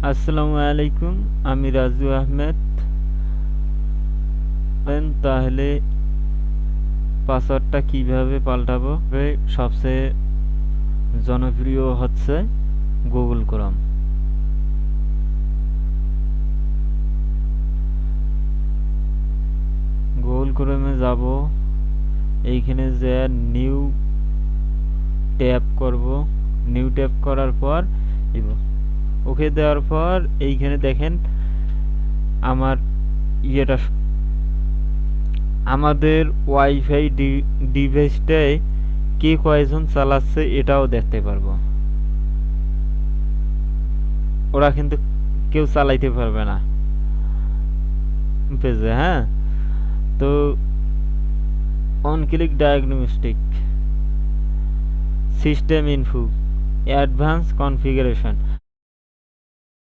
আসসালামু আলাইকুম, আমি রাজু আহমেদ। তাহলে পাসওয়ার্ডটা কিভাবে পাল্টাবো? সবচেয়ে জনপ্রিয় হচ্ছে গুগল ক্রোম। গুগল ক্রোমে যাব, এইখানে যে নিউ ট্যাব করব। নিউ ট্যাব করার পর ওকে দেওয়ার পর এইখানে দেখেন আমার ইয়েটা, আমাদের ওয়াইফাই ডিভাইসটায় কে কয়জন চালাচ্ছে এটাও দেখতে পারবো। ওরা কিন্তু কেউ চালাইতে পারবে না পেজে। হ্যাঁ, তো on click diagnostic, system info, advance configuration,